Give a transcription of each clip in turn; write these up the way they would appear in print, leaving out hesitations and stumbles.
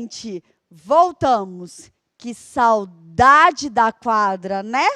gente, voltamos. Que saudade da quadra, né?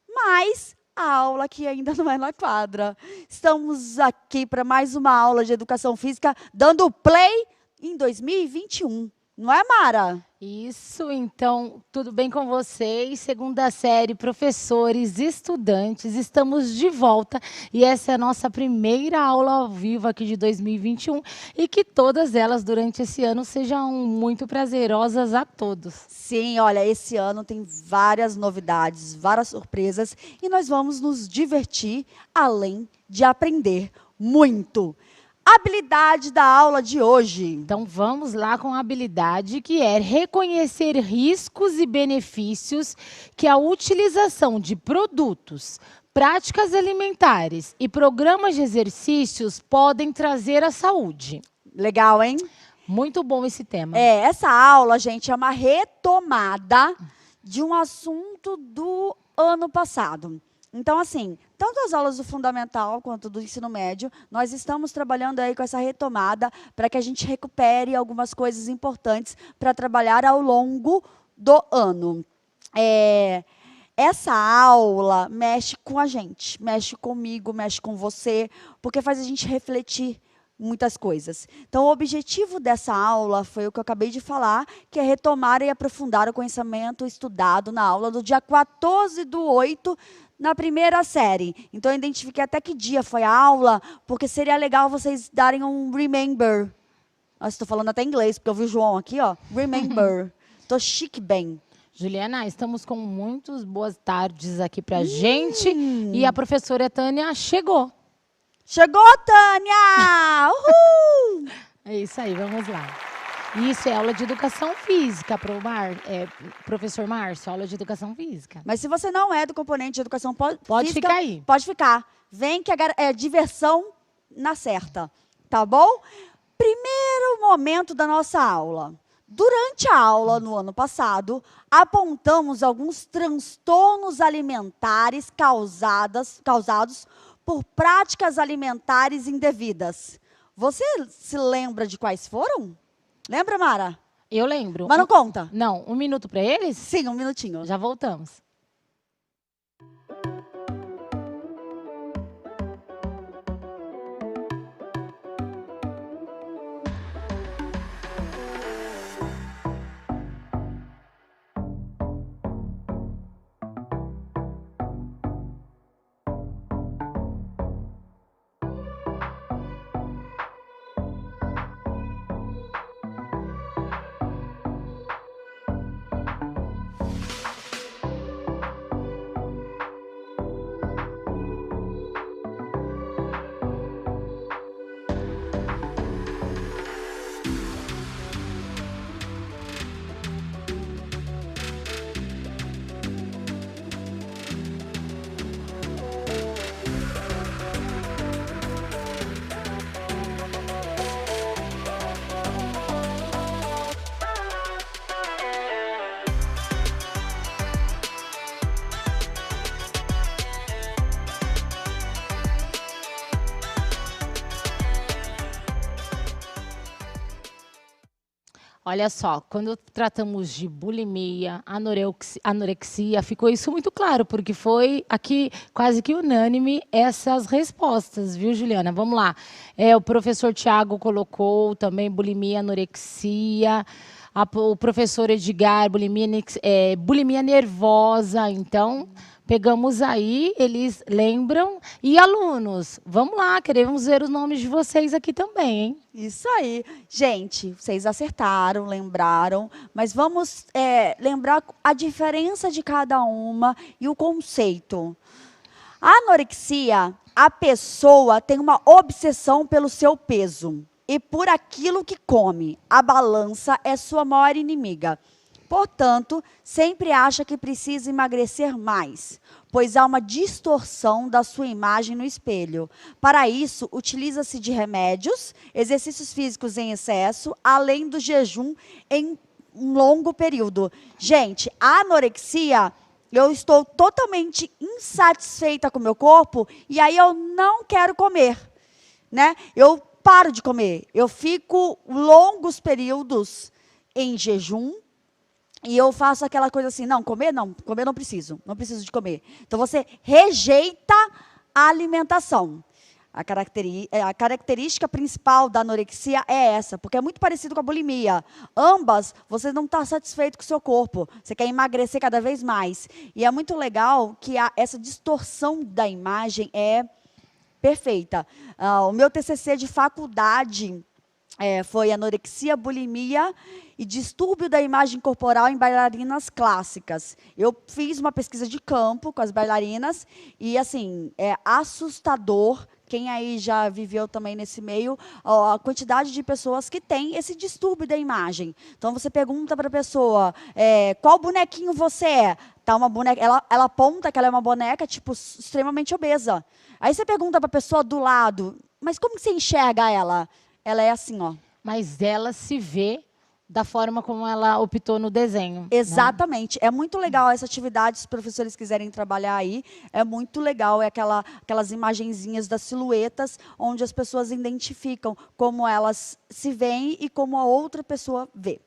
Mas a aula aqui ainda não é na quadra. Estamos aqui para mais uma aula de educação física, dando play em 2021. Não é, Mara? Isso, então, tudo bem com vocês? Segunda série, professores, estudantes, estamos de volta e essa é a nossa primeira aula ao vivo aqui de 2021 e que todas elas durante esse ano sejam muito prazerosas a todos. Sim, olha, esse ano tem várias novidades, várias surpresas e nós vamos nos divertir além de aprender muito. Habilidade da aula de hoje. Então, vamos lá com a habilidade que é reconhecer riscos e benefícios que a utilização de produtos, práticas alimentares e programas de exercícios podem trazer à saúde. Legal, hein? Muito bom esse tema. Essa aula, gente, é uma retomada de um assunto do ano passado. Então, assim, tanto as aulas do fundamental quanto do ensino médio, nós estamos trabalhando aí com essa retomada para que a gente recupere algumas coisas importantes para trabalhar ao longo do ano. Essa aula mexe com a gente, mexe comigo, mexe com você, porque faz a gente refletir muitas coisas. Então, o objetivo dessa aula foi o que eu acabei de falar, que é retomar e aprofundar o conhecimento estudado na aula do dia 14/8, na primeira série. Então, eu identifiquei até que dia foi a aula, porque seria legal vocês darem um remember. Estou falando até inglês, porque eu vi o João aqui, ó. Remember. Tô chique bem. Juliana, estamos com muitas boas tardes aqui pra gente e a professora Tânia chegou. Chegou, Tânia! Uhul! É isso aí, vamos lá. Isso é aula de educação física, professor Márcio, aula de educação física. Mas se você não é do componente de educação Pode física, ficar aí. Pode ficar. Vem que é diversão na certa, tá bom? Primeiro momento da nossa aula. Durante a aula, no ano passado, apontamos alguns transtornos alimentares causados por práticas alimentares indevidas. Você se lembra de quais foram? Lembra, Mara? Eu lembro. Mas não conta. Não, 1 minuto para eles? Sim, 1 minutinho. Já voltamos. Olha só, quando tratamos de bulimia, anorexia, ficou isso muito claro, porque foi aqui quase que unânime essas respostas, viu, Juliana? Vamos lá. O professor Tiago colocou também bulimia, anorexia. O professor Edgar, bulimia nervosa. Então, pegamos aí, eles lembram. E alunos, vamos lá, queremos ver os nomes de vocês aqui também, hein? Isso aí. Gente, vocês acertaram, lembraram, mas vamos lembrar a diferença de cada uma e o conceito. A anorexia, a pessoa tem uma obsessão pelo seu peso e por aquilo que come. A balança é sua maior inimiga. Portanto, sempre acha que precisa emagrecer mais, pois há uma distorção da sua imagem no espelho. Para isso, utiliza-se de remédios, exercícios físicos em excesso, além do jejum em um longo período. Gente, a anorexia, eu estou totalmente insatisfeita com o meu corpo e aí eu não quero comer, né? Eu paro de comer, eu fico longos períodos em jejum, e eu faço aquela coisa assim, não, comer não preciso de comer. Então, você rejeita a alimentação. A característica principal da anorexia é essa, porque é muito parecido com a bulimia. Ambas, você não está satisfeito com o seu corpo, você quer emagrecer cada vez mais. E é muito legal que essa distorção da imagem é perfeita. O meu TCC de faculdade foi anorexia, bulimia e distúrbio da imagem corporal em bailarinas clássicas. Eu fiz uma pesquisa de campo com as bailarinas e, assim, é assustador. Quem aí já viveu também nesse meio, a quantidade de pessoas que tem esse distúrbio da imagem. Então, você pergunta para a pessoa, qual bonequinho você é? Tá uma boneca, ela aponta que ela é uma boneca, tipo, extremamente obesa. Aí você pergunta para a pessoa do lado, mas como que você enxerga ela? Ela é assim, ó. Mas ela se vê da forma como ela optou no desenho. Exatamente. Né? É muito legal essa atividade, se os professores quiserem trabalhar aí. É muito legal, aquelas imagenzinhas das silhuetas, onde as pessoas identificam como elas se veem e como a outra pessoa vê.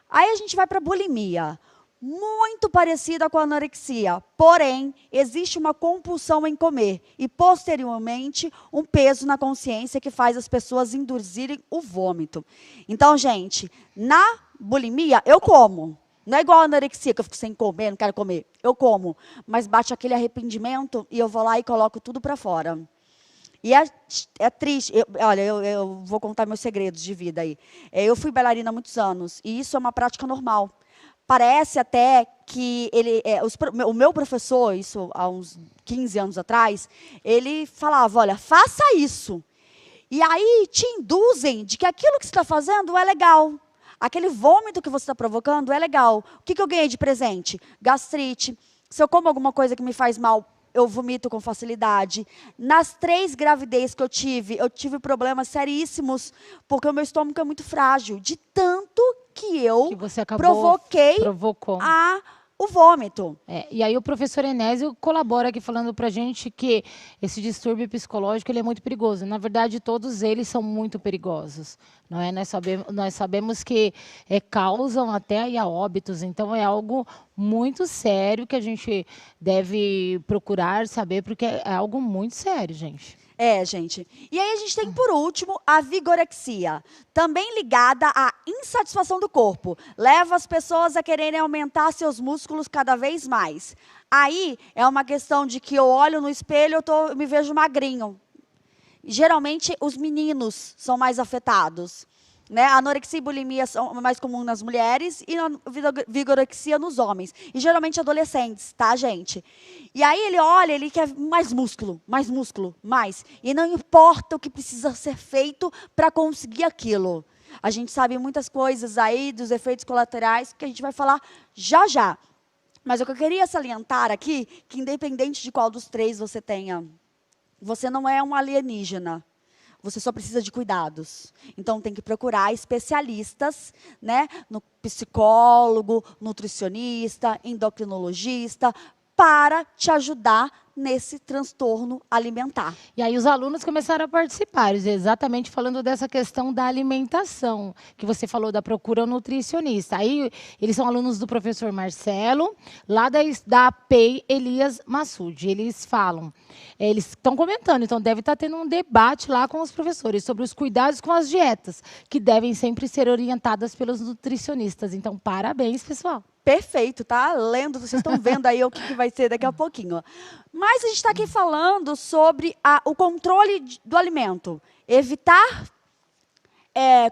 Aí a gente vai para a bulimia. Muito parecida com a anorexia, porém, existe uma compulsão em comer e, posteriormente, um peso na consciência que faz as pessoas induzirem o vômito. Então, gente, na bulimia, eu como. Não é igual a anorexia, que eu fico sem comer, não quero comer. Eu como, mas bate aquele arrependimento e eu vou lá e coloco tudo para fora. E é triste. Olha, eu vou contar meus segredos de vida aí. Eu fui bailarina há muitos anos e isso é uma prática normal. Parece até que o meu professor, isso há uns 15 anos atrás, ele falava, olha, faça isso. E aí te induzem de que aquilo que você está fazendo é legal. Aquele vômito que você está provocando é legal. O que eu ganhei de presente? Gastrite. Se eu como alguma coisa que me faz mal, eu vomito com facilidade. Nas 3 gravidez que eu tive problemas seríssimos, porque o meu estômago é muito frágil, de tanto que eu provocou o vômito. E aí o professor Enésio colabora aqui falando para a gente que esse distúrbio psicológico ele é muito perigoso. Na verdade, todos eles são muito perigosos. Não é? Nós sabemos que causam até aí a óbitos, então é algo muito sério que a gente deve procurar saber, porque é algo muito sério, gente. Gente. E aí a gente tem, por último, a vigorexia, também ligada à insatisfação do corpo. Leva as pessoas a quererem aumentar seus músculos cada vez mais. Aí é uma questão de que eu olho no espelho, eu me vejo magrinho. Geralmente, os meninos são mais afetados. Né? A anorexia e bulimia são mais comuns nas mulheres e a vigorexia nos homens. E geralmente adolescentes, tá, gente? E aí ele olha, ele quer mais músculo, mais. E não importa o que precisa ser feito para conseguir aquilo. A gente sabe muitas coisas aí dos efeitos colaterais que a gente vai falar já já. Mas o que eu queria salientar aqui, que independente de qual dos 3 você tenha, você não é um alienígena. Você só precisa de cuidados. Então, tem que procurar especialistas, né? No psicólogo, nutricionista, endocrinologista, para te ajudar nesse transtorno alimentar. E aí os alunos começaram a participar, exatamente falando dessa questão da alimentação, que você falou da procura nutricionista. Aí eles são alunos do professor Marcelo, lá da PEI Elias Massoud. Eles falam, eles estão comentando, então deve estar tendo um debate lá com os professores sobre os cuidados com as dietas, que devem sempre ser orientadas pelos nutricionistas. Então, parabéns, pessoal. Perfeito, tá? Lendo, vocês estão vendo aí o que vai ser daqui a pouquinho. Mas a gente está aqui falando sobre o controle do alimento. Evitar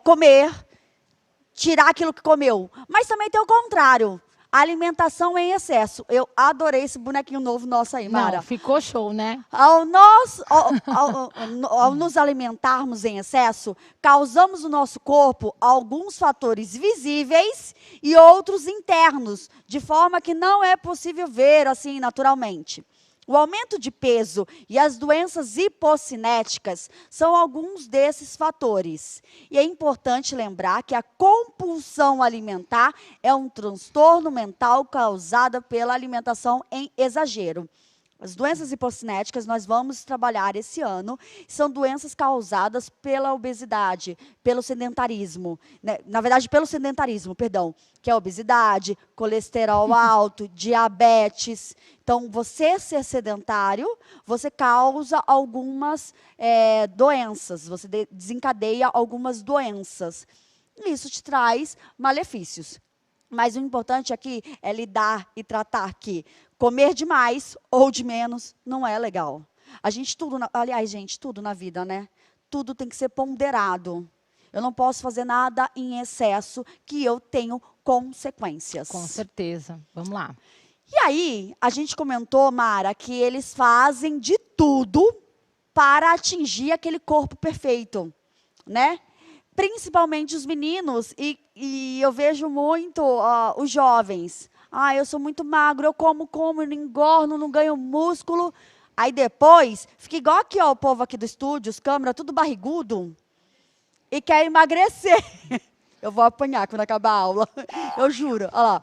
comer, tirar aquilo que comeu. Mas também tem o contrário. A alimentação em excesso. Eu adorei esse bonequinho novo nosso aí, Mara. Não, ficou show, né? Ao nos alimentarmos em excesso, causamos no nosso corpo alguns fatores visíveis e outros internos, de forma que não é possível ver assim naturalmente. O aumento de peso e as doenças hipocinéticas são alguns desses fatores. E é importante lembrar que a compulsão alimentar é um transtorno mental causado pela alimentação em exagero. As doenças hipocinéticas nós vamos trabalhar esse ano. São doenças causadas pela obesidade, pelo sedentarismo. Né? Na verdade, pelo sedentarismo, perdão. Que é obesidade, colesterol alto, diabetes. Então, você ser sedentário, você causa algumas doenças. Você desencadeia algumas doenças. Isso te traz malefícios. Mas o importante aqui é lidar e tratar que comer demais ou de menos não é legal. A gente aliás, gente, tudo na vida, né? Tudo tem que ser ponderado. Eu não posso fazer nada em excesso que eu tenho consequências. Com certeza. Vamos lá. E aí, a gente comentou, Mara, que eles fazem de tudo para atingir aquele corpo perfeito, né? Principalmente os meninos, e eu vejo muito os jovens. Eu sou muito magro, eu como, eu não engordo, não ganho músculo. Aí depois, fica igual aqui, o povo aqui do estúdio, os câmeras, tudo barrigudo, e quer emagrecer. Eu vou apanhar quando acabar a aula, eu juro. Olha lá,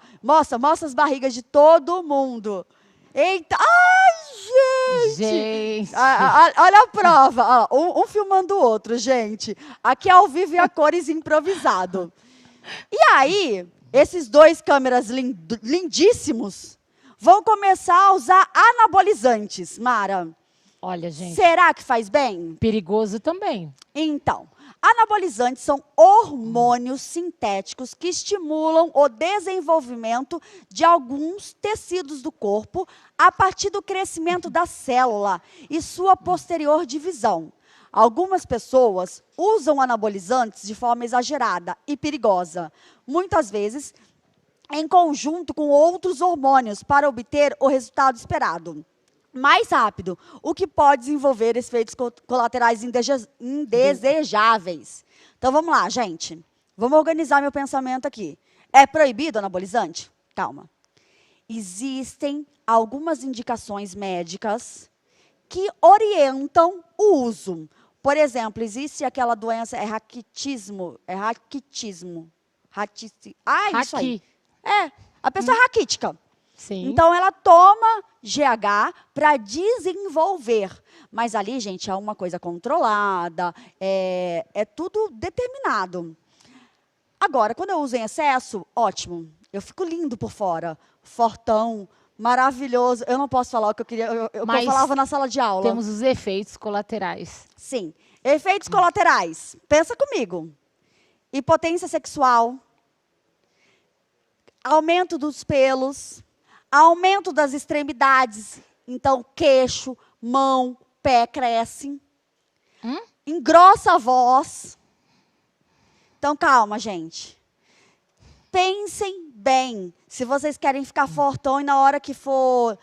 mostra as barrigas de todo mundo. Eita, ai, gente! Olha a prova, um filmando o outro, gente. Aqui é ao vivo e a cores improvisado. E aí, esses dois câmeras lindíssimos vão começar a usar anabolizantes, Mara. Olha, gente. Será que faz bem? Perigoso também. Então, anabolizantes são hormônios sintéticos que estimulam o desenvolvimento de alguns tecidos do corpo a partir do crescimento da célula e sua posterior divisão. Algumas pessoas usam anabolizantes de forma exagerada e perigosa, muitas vezes em conjunto com outros hormônios para obter o resultado esperado mais rápido, o que pode desenvolver efeitos colaterais indesejáveis. Então, vamos lá, gente. Vamos organizar meu pensamento aqui. É proibido anabolizante? Calma. Existem algumas indicações médicas que orientam o uso. Por exemplo, existe aquela doença, raquitismo. Isso aí. A pessoa é raquítica. Sim. Então, ela toma GH para desenvolver. Mas ali, gente, é uma coisa controlada, é tudo determinado. Agora, quando eu uso em excesso, ótimo. Eu fico lindo por fora, fortão, maravilhoso. Eu não posso falar o que eu queria, que eu falava na sala de aula. Temos os efeitos colaterais. Sim. Efeitos colaterais. Pensa comigo. Impotência sexual, aumento dos pelos, aumento das extremidades, então queixo, mão, pé cresce. Engrossa a voz. Então calma, gente. Pensem bem. Se vocês querem ficar fortão e na hora que for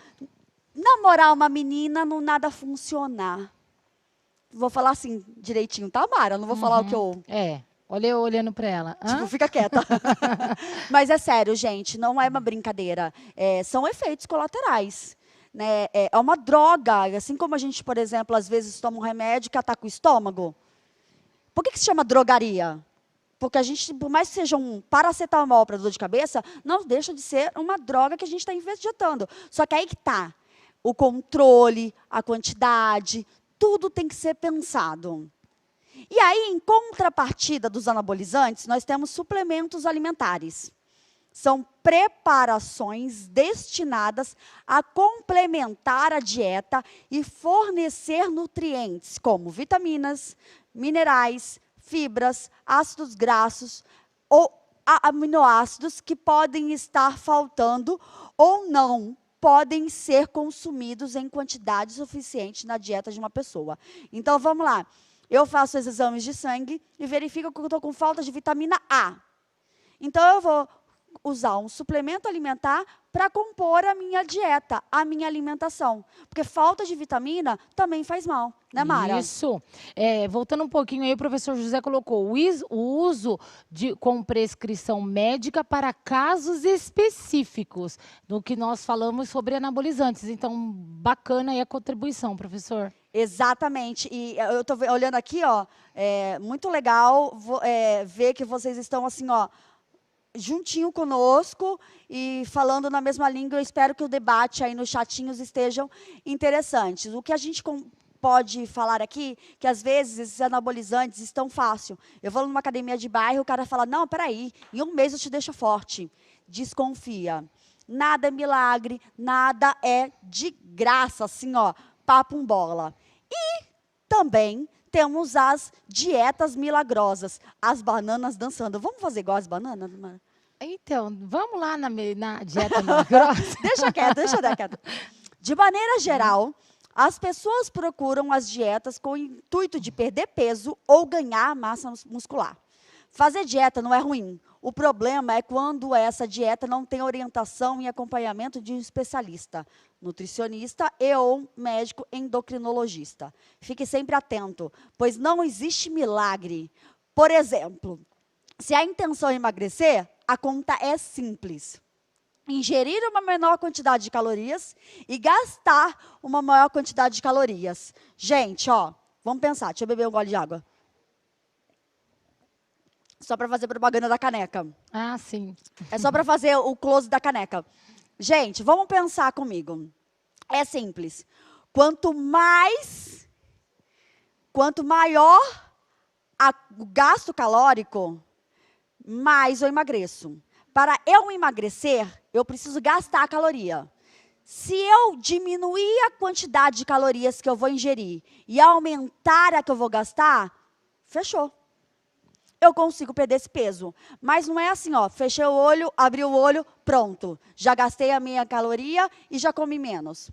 namorar uma menina, não nada funcionar. Vou falar assim direitinho, tá, Mara? Não vou falar o que eu... Olha eu olhando para ela. Tipo, fica quieta. Mas é sério, gente, não é uma brincadeira. São efeitos colaterais. Né? É uma droga. Assim como a gente, por exemplo, às vezes toma um remédio que ataca o estômago. Por que se chama drogaria? Porque a gente, por mais que seja um paracetamol para dor de cabeça, não deixa de ser uma droga que a gente está injetando. Só que aí que está. O controle, a quantidade, tudo tem que ser pensado. E aí, em contrapartida dos anabolizantes, nós temos suplementos alimentares. São preparações destinadas a complementar a dieta e fornecer nutrientes como vitaminas, minerais, fibras, ácidos graxos ou aminoácidos que podem estar faltando ou não podem ser consumidos em quantidade suficiente na dieta de uma pessoa. Então, vamos lá. Eu faço os exames de sangue e verifico que eu estou com falta de vitamina A. Então, eu vou usar um suplemento alimentar para compor a minha dieta, a minha alimentação. Porque falta de vitamina também faz mal, né, Mara? Isso. Voltando um pouquinho aí, o professor José colocou o uso com prescrição médica para casos específicos, no que nós falamos sobre anabolizantes. Então, bacana aí a contribuição, professor. Exatamente. E eu estou olhando aqui, muito legal ver que vocês estão assim, juntinho conosco e falando na mesma língua. Eu espero que o debate aí nos chatinhos estejam interessantes. O que a gente pode falar aqui, que às vezes esses anabolizantes estão fácil. Eu vou numa academia de bairro, o cara fala, não, peraí, em um mês eu te deixo forte. Desconfia. Nada é milagre, nada é de graça, assim, ó, papo bola. E também temos as dietas milagrosas, as bananas dançando. Vamos fazer igual as bananas? Então, vamos lá na dieta milagrosa? Deixa quieto. De maneira geral, as pessoas procuram as dietas com o intuito de perder peso ou ganhar massa muscular. Fazer dieta não é ruim. O problema é quando essa dieta não tem orientação e acompanhamento de um especialista, nutricionista e ou médico endocrinologista. Fique sempre atento, pois não existe milagre. Por exemplo, se a intenção é emagrecer, a conta é simples. Ingerir uma menor quantidade de calorias e gastar uma maior quantidade de calorias. Gente, ó, vamos pensar. Deixa eu beber um gole de água. Só para fazer propaganda da caneca. Ah, sim. É só para fazer o close da caneca. Gente, vamos pensar comigo. É simples. Quanto maior o gasto calórico, mais eu emagreço. Para eu emagrecer, eu preciso gastar a caloria. Se eu diminuir a quantidade de calorias que eu vou ingerir e aumentar a que eu vou gastar, fechou. Eu consigo perder esse peso. Mas não é assim, ó, fechei o olho, abri o olho, pronto. Já gastei a minha caloria e já comi menos.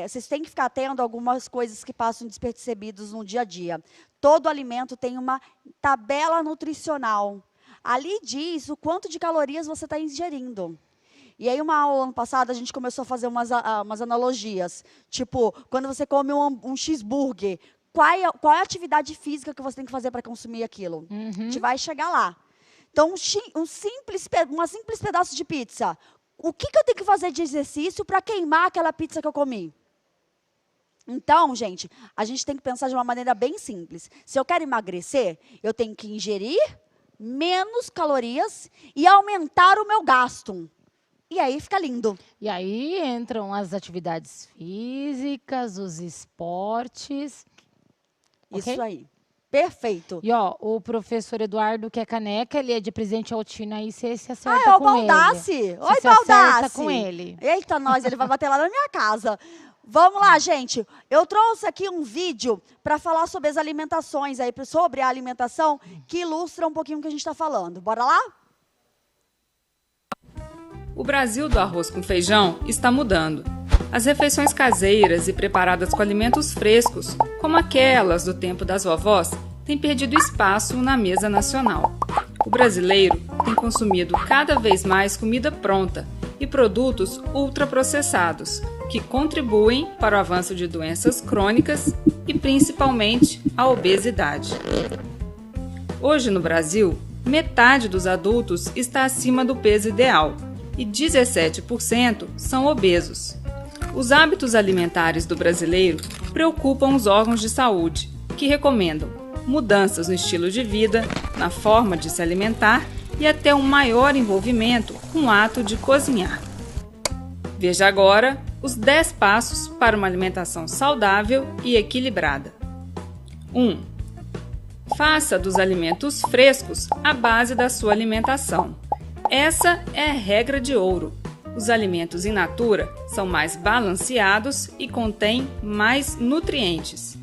Vocês têm que ficar atento a algumas coisas que passam despercebidas no dia a dia. Todo alimento tem uma tabela nutricional. Ali diz o quanto de calorias você está ingerindo. E aí, uma aula ano passado, a gente começou a fazer umas analogias. Tipo, quando você come um cheeseburger, qual é a atividade física que você tem que fazer para consumir aquilo? A gente vai chegar lá. Então, uma simples pedaço de pizza. O que eu tenho que fazer de exercício para queimar aquela pizza que eu comi? Então, gente, a gente tem que pensar de uma maneira bem simples. Se eu quero emagrecer, eu tenho que ingerir menos calorias e aumentar o meu gasto. E aí fica lindo. E aí entram as atividades físicas, os esportes. Isso Okay? aí. Perfeito. E ó, o professor Eduardo, que é caneca, ele é de Presente Altina, aí você se acerta É o com Baldassi. ele. Oi, Você acerta Baldassi. com ele. Eita, nós, ele vai bater lá na minha casa. Vamos lá, gente. Eu trouxe aqui um vídeo para falar sobre as alimentações, aí, sobre a alimentação, que ilustra um pouquinho o que a gente está falando. Bora lá? O Brasil do arroz com feijão está mudando. As refeições caseiras e preparadas com alimentos frescos, como aquelas do tempo das vovós, têm perdido espaço na mesa nacional. O brasileiro tem consumido cada vez mais comida pronta e produtos ultraprocessados, que contribuem para o avanço de doenças crônicas e principalmente a obesidade. Hoje no Brasil, metade dos adultos está acima do peso ideal e 17% são obesos. Os hábitos alimentares do brasileiro preocupam os órgãos de saúde, que recomendam mudanças no estilo de vida, na forma de se alimentar e até um maior envolvimento com o ato de cozinhar. Veja agora os 10 passos para uma alimentação saudável e equilibrada. 1. Faça dos alimentos frescos a base da sua alimentação. Essa é a regra de ouro. Os alimentos in natura são mais balanceados e contêm mais nutrientes.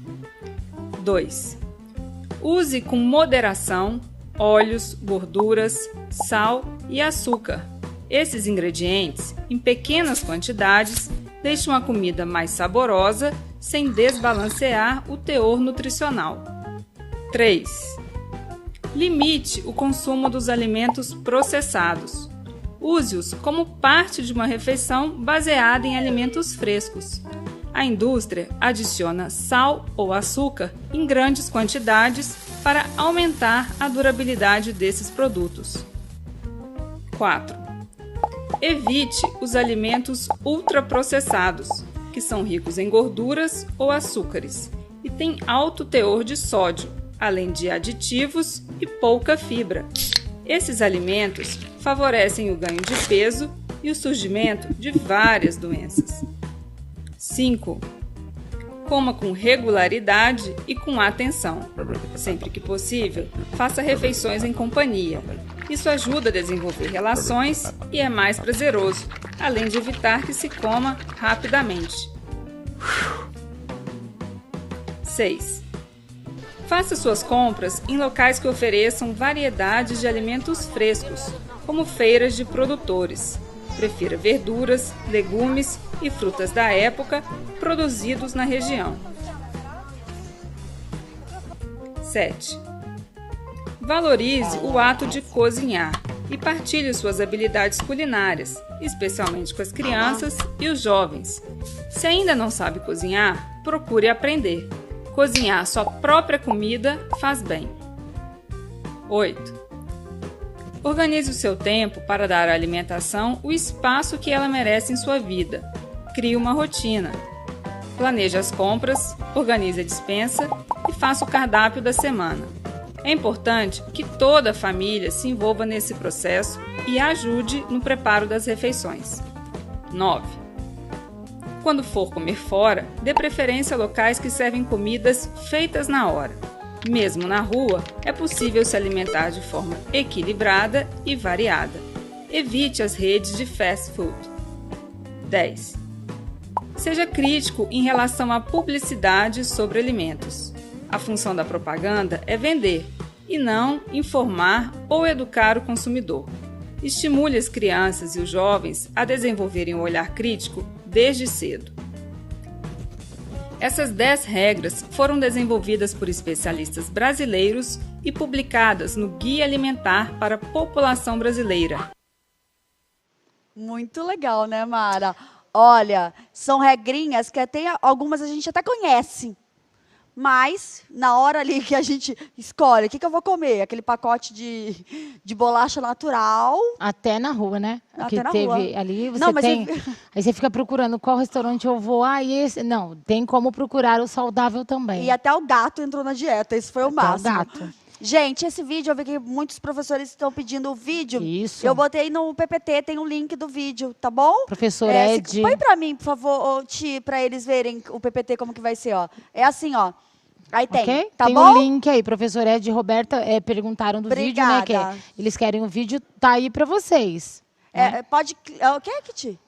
2. Use com moderação óleos, gorduras, sal e açúcar. Esses ingredientes, em pequenas quantidades, deixam a comida mais saborosa sem desbalancear o teor nutricional. 3. Limite o consumo dos alimentos processados. Use-os como parte de uma refeição baseada em alimentos frescos. A indústria adiciona sal ou açúcar em grandes quantidades para aumentar a durabilidade desses produtos. 4. Evite os alimentos ultraprocessados, que são ricos em gorduras ou açúcares e têm alto teor de sódio, além de aditivos e pouca fibra. Esses alimentos favorecem o ganho de peso e o surgimento de várias doenças. 5. Coma com regularidade e com atenção. Sempre que possível, faça refeições em companhia. Isso ajuda a desenvolver relações e é mais prazeroso, além de evitar que se coma rapidamente. 6. Faça suas compras em locais que ofereçam variedades de alimentos frescos, como feiras de produtores. Prefira verduras, legumes e frutas da época produzidos na região. 7. Valorize o ato de cozinhar e partilhe suas habilidades culinárias, especialmente com as crianças e os jovens. Se ainda não sabe cozinhar, procure aprender. Cozinhar sua própria comida faz bem. 8. Organize o seu tempo para dar à alimentação o espaço que ela merece em sua vida. Crie uma rotina. Planeje as compras, organize a despensa e faça o cardápio da semana. É importante que toda a família se envolva nesse processo e ajude no preparo das refeições. 9. Quando for comer fora, dê preferência a locais que servem comidas feitas na hora. Mesmo na rua, é possível se alimentar de forma equilibrada e variada. Evite as redes de fast food. 10. Seja crítico em relação à publicidade sobre alimentos. A função da propaganda é vender, e não informar ou educar o consumidor. Estimule as crianças e os jovens a desenvolverem um olhar crítico desde cedo. Essas 10 regras foram desenvolvidas por especialistas brasileiros e publicadas no Guia Alimentar para a População Brasileira. Muito legal, né, Mara? Olha, são regrinhas que até algumas a gente até conhece. Mas, na hora ali que a gente escolhe, o que eu vou comer? Aquele pacote de bolacha natural. Até na rua, né? Até na teve rua. ali, você Não, mas tem. Aí você fica procurando qual restaurante eu vou. Ah, e esse. Não, tem como procurar o saudável também. E até o gato entrou na dieta, isso foi o Até máximo. o gato. Gente, esse vídeo, eu vi que muitos professores estão pedindo o vídeo. Isso. Eu botei no PPT, tem um link do vídeo, tá bom? Professor Ed. Põe pra mim, por favor, Ti, pra eles verem o PPT como que vai ser, ó. É assim, ó. Aí tem, Okay? tá tem bom? um link aí, professor Ed e Roberta perguntaram do vídeo, né? Que eles querem o vídeo, tá aí pra vocês. Né? Pode... O que é, Kitty?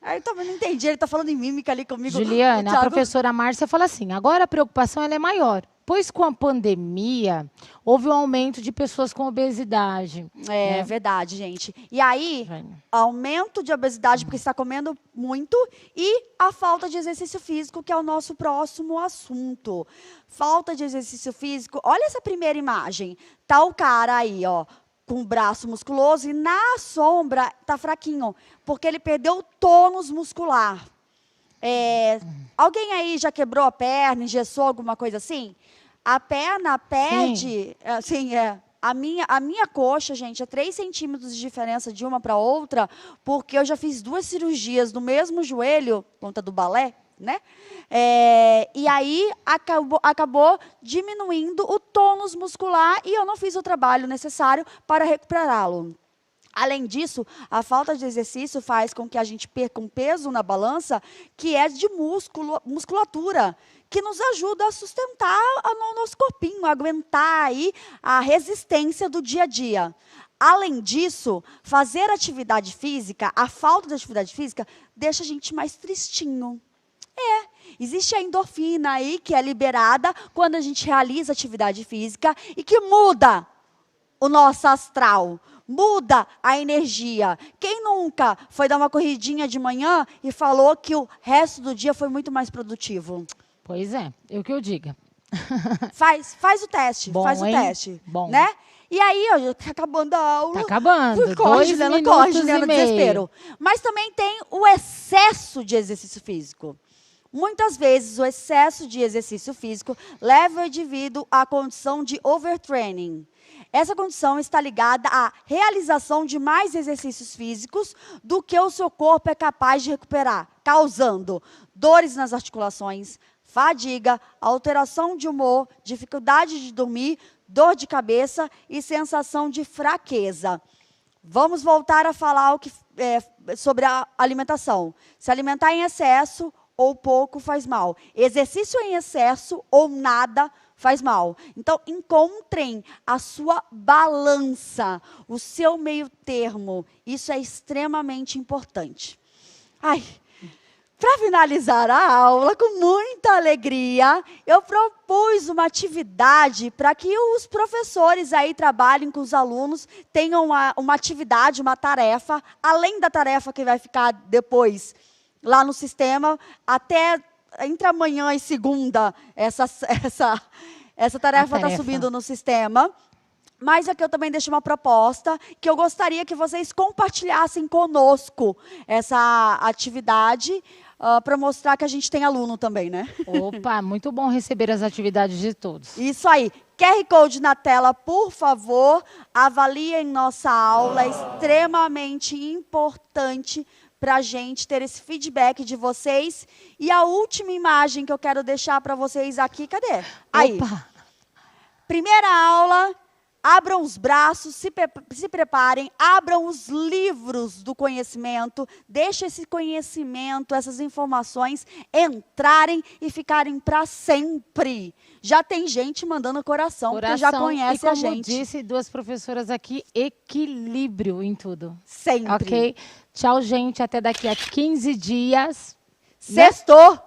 Aí eu também não entendi, ele tá falando em mímica ali comigo. Juliana, a professora Márcia fala assim, agora a preocupação ela é maior, pois com a pandemia houve um aumento de pessoas com obesidade. É verdade, gente. E aí, aumento de obesidade porque está comendo muito e a falta de exercício físico, que é o nosso próximo assunto. Falta de exercício físico. Olha essa primeira imagem. Tá o cara aí, ó, com o braço musculoso e na sombra tá fraquinho, porque ele perdeu o tônus muscular. Alguém aí já quebrou a perna, engessou alguma coisa assim? A perna perde, a minha coxa, gente, é 3 centímetros de diferença de uma para outra, porque eu já fiz 2 cirurgias no mesmo joelho, conta do balé, né? E aí acabou diminuindo o tônus muscular e eu não fiz o trabalho necessário para recuperá-lo. Além disso, a falta de exercício faz com que a gente perca um peso na balança que é de musculatura, que nos ajuda a sustentar o nosso corpinho, a aguentar aí a resistência do dia a dia. Além disso, fazer atividade física, a falta de atividade física, deixa a gente mais tristinho. Existe a endorfina aí que é liberada quando a gente realiza atividade física e que muda o nosso astral, muda a energia. Quem nunca foi dar uma corridinha de manhã e falou que o resto do dia foi muito mais produtivo? Pois é, eu que eu diga. Faz o teste, Bom, faz o hein? teste, Bom. né? E aí, ó, tá acabando a aula. Tá acabando. Corre, 2 Juliana, minutos corre, Juliana, e meio. desespero. Mas também tem o excesso de exercício físico. Muitas vezes, o excesso de exercício físico leva o indivíduo à condição de overtraining. Essa condição está ligada à realização de mais exercícios físicos do que o seu corpo é capaz de recuperar, causando dores nas articulações, fadiga, alteração de humor, dificuldade de dormir, dor de cabeça e sensação de fraqueza. Vamos voltar a falar sobre a alimentação. Se alimentar em excesso ou pouco faz mal. Exercício em excesso ou nada faz mal. Então, encontrem a sua balança, o seu meio termo. Isso é extremamente importante. Para finalizar a aula, com muita alegria, eu propus uma atividade para que os professores aí trabalhem com os alunos, tenham uma atividade, uma tarefa, além da tarefa que vai ficar depois lá no sistema, até entre amanhã e segunda, essa tarefa está subindo no sistema. Mas aqui eu também deixo uma proposta, que eu gostaria que vocês compartilhassem conosco essa atividade, para mostrar que a gente tem aluno também, né? Opa, muito bom receber as atividades de todos. Isso aí. QR Code na tela, por favor. Avaliem nossa aula, é extremamente importante para a gente ter esse feedback de vocês. E a última imagem que eu quero deixar para vocês aqui, cadê? Aí. Opa. Primeira aula, abram os braços, se preparem, abram os livros do conhecimento, deixem esse conhecimento, essas informações entrarem e ficarem para sempre. Já tem gente mandando coração, porque já conhece a gente. E como disse duas professoras aqui, equilíbrio em tudo. Sempre. Ok? Tchau, gente. Até daqui a 15 dias. Sextou!